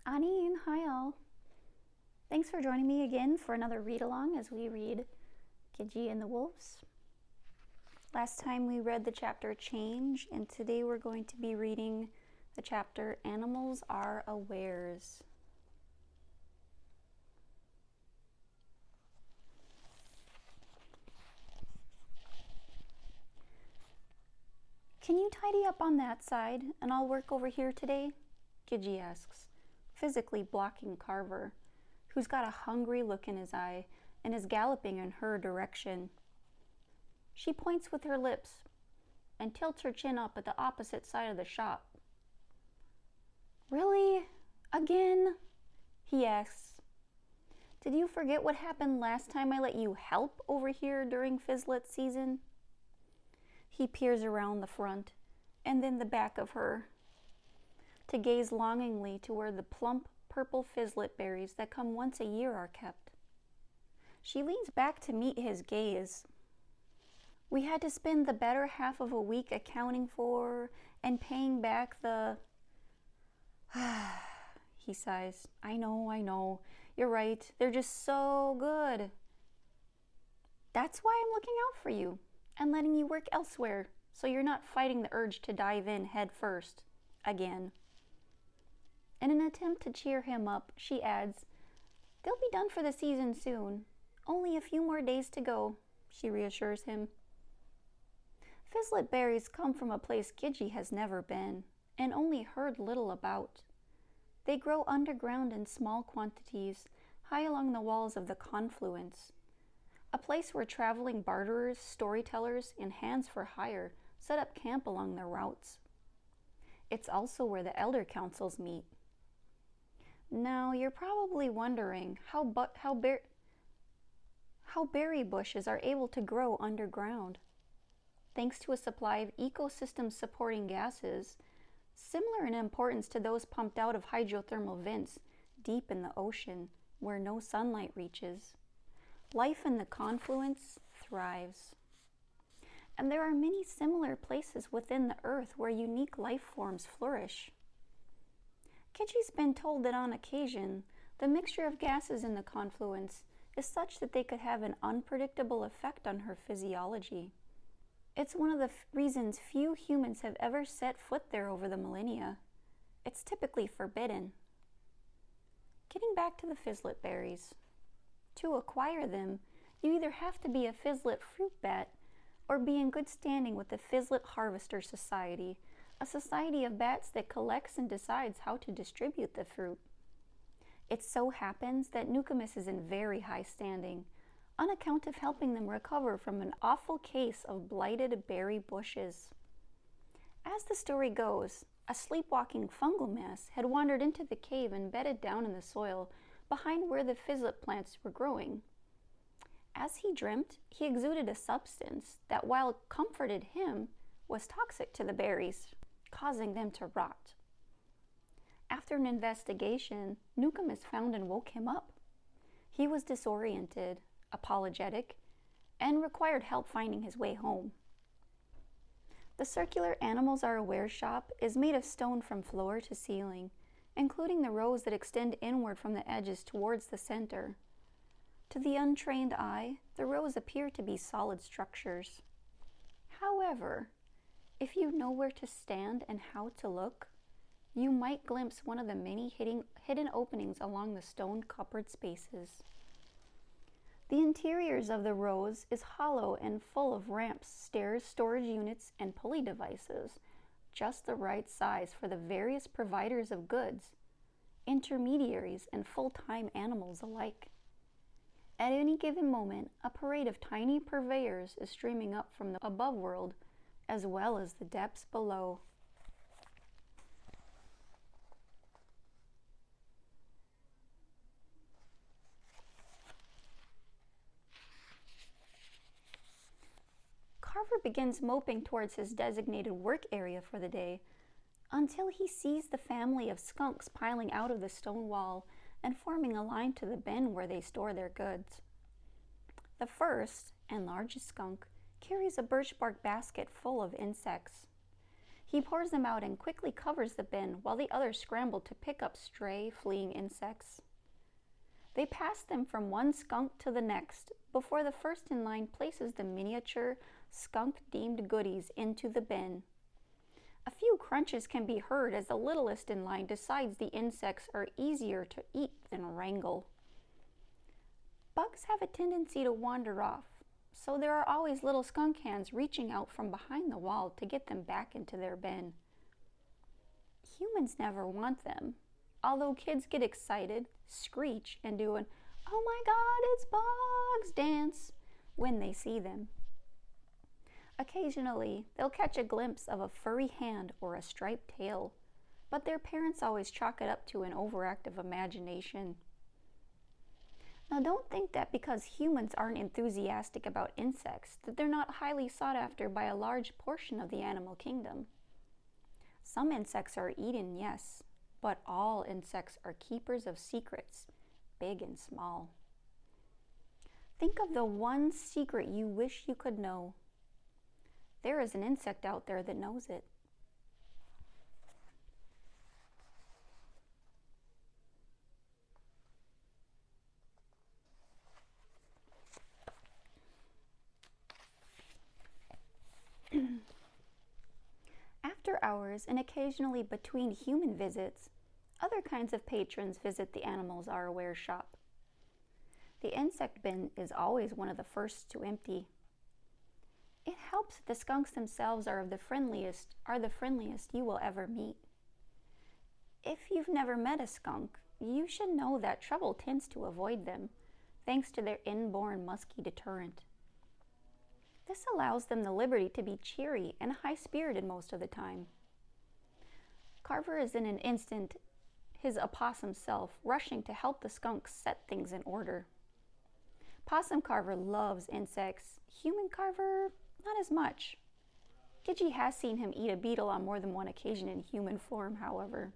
Anine, hi all. Thanks for joining me again for another read-along as we read Gidjie and the Wolves. Last time we read the chapter Change, and today we're going to be reading the chapter Animals Are Awares. Can you tidy up on that side and I'll work over here today? Gidjie asks, physically blocking Carver, who's got a hungry look in his eye and is galloping in her direction. She points with her lips and tilts her chin up at the opposite side of the shop. Really? Again? He asks. Did you forget what happened last time I let you help over here during Fizzlet season? He peers around the front and then the back of her to gaze longingly to where the plump purple fizzlet berries that come once a year are kept. She leans back to meet his gaze. We had to spend the better half of a week accounting for and paying back the... He sighs. I know. You're right. They're just so good. That's why I'm looking out for you and letting you work elsewhere so you're not fighting the urge to dive in head first. Again. In an attempt to cheer him up, she adds, they'll be done for the season soon. Only a few more days to go, she reassures him. Fizzlet berries come from a place Gidjie has never been and only heard little about. They grow underground in small quantities, high along the walls of the confluence, a place where traveling barterers, storytellers, and hands for hire set up camp along their routes. It's also where the elder councils meet. Now, you're probably wondering how berry bushes are able to grow underground. Thanks to a supply of ecosystem-supporting gases, similar in importance to those pumped out of hydrothermal vents deep in the ocean where no sunlight reaches, life in the confluence thrives. And there are many similar places within the earth where unique life forms flourish. Gidjie's been told that on occasion, the mixture of gases in the confluence is such that they could have an unpredictable effect on her physiology. It's one of the reasons few humans have ever set foot there over the millennia. It's typically forbidden. Getting back to the fizzlet berries. To acquire them, you either have to be a fizzlet fruit bat or be in good standing with the Fizzlet Harvester Society, a society of bats that collects and decides how to distribute the fruit. It so happens that Nukamus is in very high standing, on account of helping them recover from an awful case of blighted berry bushes. As the story goes, a sleepwalking fungal mass had wandered into the cave and bedded down in the soil behind where the fizzlet plants were growing. As he dreamt, he exuded a substance that, while comforted him, was toxic to the berries, causing them to rot. After an investigation, Nukamus found and woke him up. He was disoriented, apologetic, and required help finding his way home. The circular Animals Are Aware shop is made of stone from floor to ceiling, including the rows that extend inward from the edges towards the center. To the untrained eye, the rows appear to be solid structures. However, if you know where to stand and how to look, you might glimpse one of the many hidden openings along the stone-coppered spaces. The interiors of the rows is hollow and full of ramps, stairs, storage units, and pulley devices, just the right size for the various providers of goods, intermediaries, and full-time animals alike. At any given moment, a parade of tiny purveyors is streaming up from the above world, as well as the depths below. Carver begins moping towards his designated work area for the day, until he sees the family of skunks piling out of the stone wall and forming a line to the bin where they store their goods. The first and largest skunk carries a birch bark basket full of insects. He pours them out and quickly covers the bin while the others scramble to pick up stray, fleeing insects. They pass them from one skunk to the next before the first in line places the miniature, skunk-deemed goodies into the bin. A few crunches can be heard as the littlest in line decides the insects are easier to eat than wrangle. Bugs have a tendency to wander off, so there are always little skunk hands reaching out from behind the wall to get them back into their bin. Humans never want them, although kids get excited, screech, and do an "Oh my God, it's bugs" dance when they see them. Occasionally, they'll catch a glimpse of a furry hand or a striped tail, but their parents always chalk it up to an overactive imagination. Now, don't think that because humans aren't enthusiastic about insects, that they're not highly sought after by a large portion of the animal kingdom. Some insects are eaten, yes, but all insects are keepers of secrets, big and small. Think of the one secret you wish you could know. There is an insect out there that knows it. After hours and occasionally between human visits, other kinds of patrons visit the Animals Are Aware shop. The insect bin is always one of the first to empty. It helps that the skunks themselves are the friendliest you will ever meet. If you've never met a skunk, you should know that trouble tends to avoid them, thanks to their inborn musky deterrent. This allows them the liberty to be cheery and high-spirited most of the time. Carver is in an instant his opossum self, rushing to help the skunks set things in order. Possum Carver loves insects. Human Carver, not as much. Gidjie has seen him eat a beetle on more than one occasion in human form, however.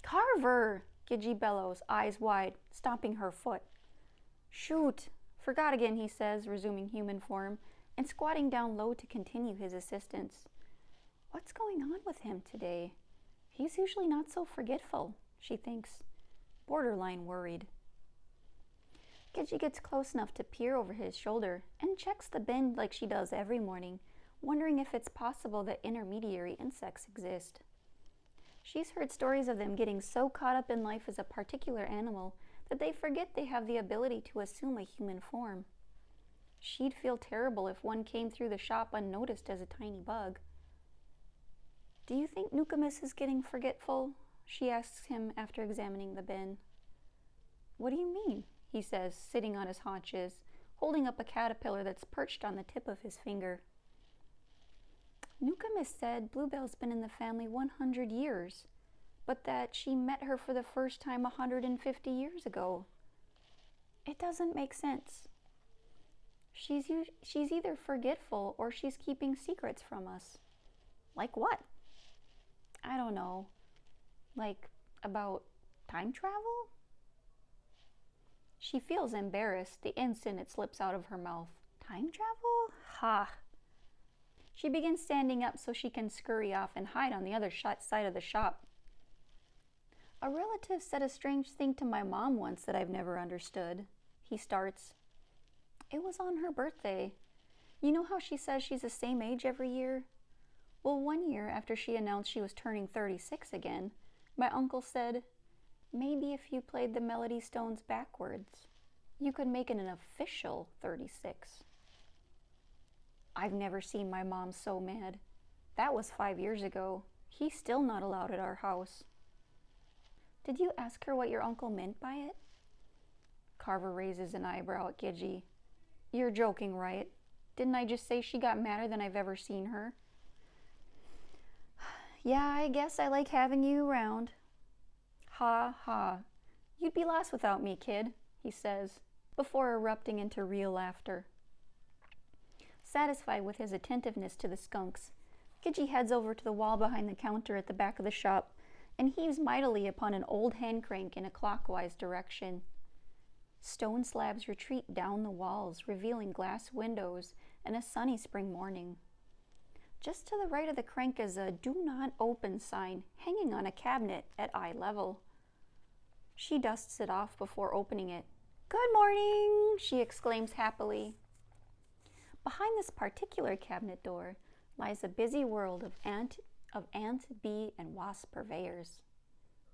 "Carver!" Gidjie bellows, eyes wide, stomping her foot. "Shoot! Forgot again," he says, resuming human form, and squatting down low to continue his assistance. What's going on with him today? He's usually not so forgetful, she thinks, borderline worried. Gidjie gets close enough to peer over his shoulder and checks the bin like she does every morning, wondering if it's possible that intermediary insects exist. She's heard stories of them getting so caught up in life as a particular animal that they forget they have the ability to assume a human form. She'd feel terrible if one came through the shop unnoticed as a tiny bug. "Do you think Nookamis is getting forgetful?" she asks him after examining the bin. "What do you mean?" he says, sitting on his haunches, holding up a caterpillar that's perched on the tip of his finger. "Nookamis said Bluebell's been in the family 100 years, but that she met her for the first time 150 years ago. It doesn't make sense. She's either forgetful or she's keeping secrets from us." "Like what?" "I don't know. Like about time travel?" She feels embarrassed the instant it slips out of her mouth. "Time travel? Ha!" She begins standing up so she can scurry off and hide on the other side of the shop. "A relative said a strange thing to my mom once that I've never understood," he starts. "It was on her birthday. You know how she says she's the same age every year? Well, one year after she announced she was turning 36 again, my uncle said, 'Maybe if you played the Melody Stones backwards, you could make it an official 36. I've never seen my mom so mad. That was 5 years ago. He's still not allowed at our house." "Did you ask her what your uncle meant by it?" Carver raises an eyebrow at Gidjie. "You're joking, right? Didn't I just say she got madder than I've ever seen her?" "Yeah, I guess I like having you around." "Ha ha. You'd be lost without me, kid," he says, before erupting into real laughter. Satisfied with his attentiveness to the skunks, Gidjie heads over to the wall behind the counter at the back of the shop and heaves mightily upon an old hand crank in a clockwise direction. Stone slabs retreat down the walls, revealing glass windows and a sunny spring morning. Just to the right of the crank is a "Do Not Open" sign hanging on a cabinet at eye level. She dusts it off before opening it. "Good morning," she exclaims happily. Behind this particular cabinet door lies a busy world of ant, bee, and wasp purveyors.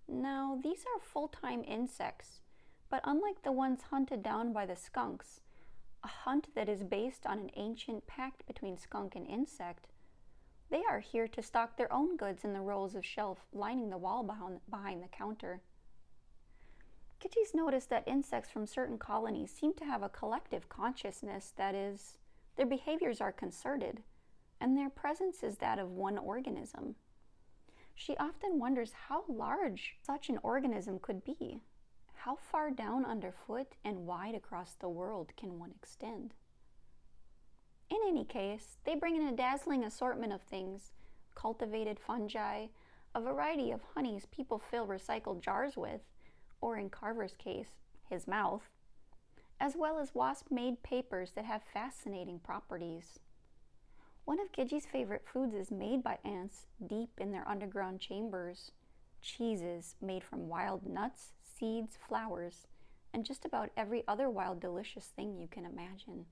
Now, these are full-time insects, but unlike the ones hunted down by the skunks, a hunt that is based on an ancient pact between skunk and insect, they are here to stock their own goods in the rows of shelf lining the wall behind the counter. Gidjie's noticed that insects from certain colonies seem to have a collective consciousness, that is, their behaviors are concerted, and their presence is that of one organism. She often wonders how large such an organism could be. How far down underfoot and wide across the world can one extend? In any case, they bring in a dazzling assortment of things: cultivated fungi, a variety of honeys people fill recycled jars with, or in Carver's case, his mouth, as well as wasp-made papers that have fascinating properties. One of Gidjie's favorite foods is made by ants deep in their underground chambers: cheeses made from wild nuts, seeds, flowers, and just about every other wild delicious thing you can imagine.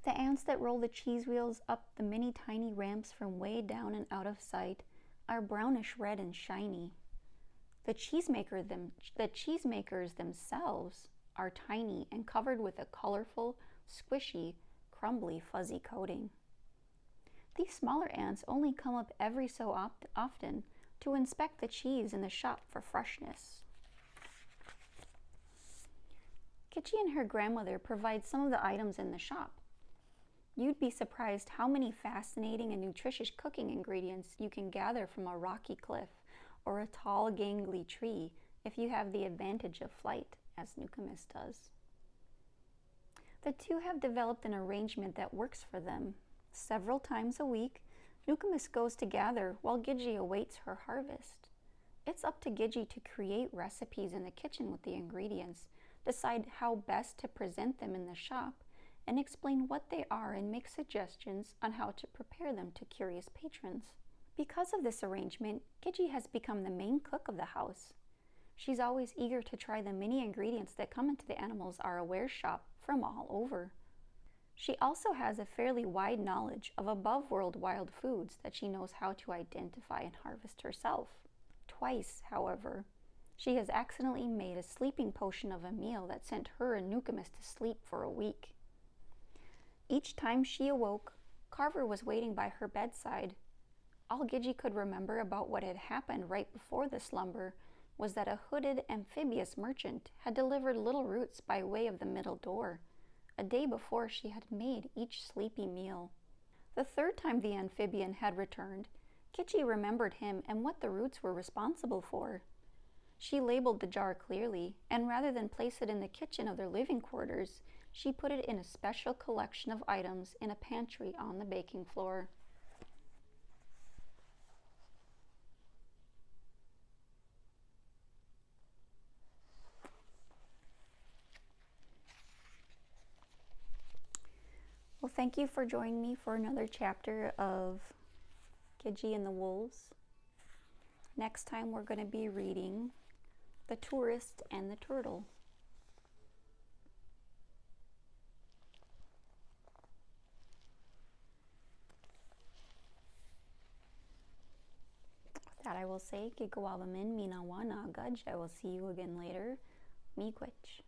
The ants that roll the cheese wheels up the many tiny ramps from way down and out of sight are brownish red and shiny. The cheesemakers themselves are tiny and covered with a colorful, squishy, crumbly, fuzzy coating. These smaller ants only come up every so often to inspect the cheese in the shop for freshness. Gidjie and her grandmother provide some of the items in the shop. You'd be surprised how many fascinating and nutritious cooking ingredients you can gather from a rocky cliff or a tall, gangly tree if you have the advantage of flight, as Nukumis does. The two have developed an arrangement that works for them. Several times a week, Nukumis goes to gather while Gidjie awaits her harvest. It's up to Gidjie to create recipes in the kitchen with the ingredients, decide how best to present them in the shop, and explain what they are and make suggestions on how to prepare them to curious patrons. Because of this arrangement, Gidjie has become the main cook of the house. She's always eager to try the many ingredients that come into the Animals Are Aware shop from all over. She also has a fairly wide knowledge of above-world wild foods that she knows how to identify and harvest herself. Twice, however, she has accidentally made a sleeping potion of a meal that sent her and Nukumis to sleep for a week. Each time she awoke, Carver was waiting by her bedside. All Gidjie could remember about what had happened right before the slumber was that a hooded amphibious merchant had delivered little roots by way of the middle door, a day before she had made each sleepy meal. The third time the amphibian had returned, Gidjie remembered him and what the roots were responsible for. She labeled the jar clearly, and rather than place it in the kitchen of their living quarters, she put it in a special collection of items in a pantry on the baking floor. Well, thank you for joining me for another chapter of Gidjie and the Wolves. Next time we're going to be reading The Tourist and the Turtle. With that I will say, Gidjie Minawana Gidjie. I will see you again later. Miigwech.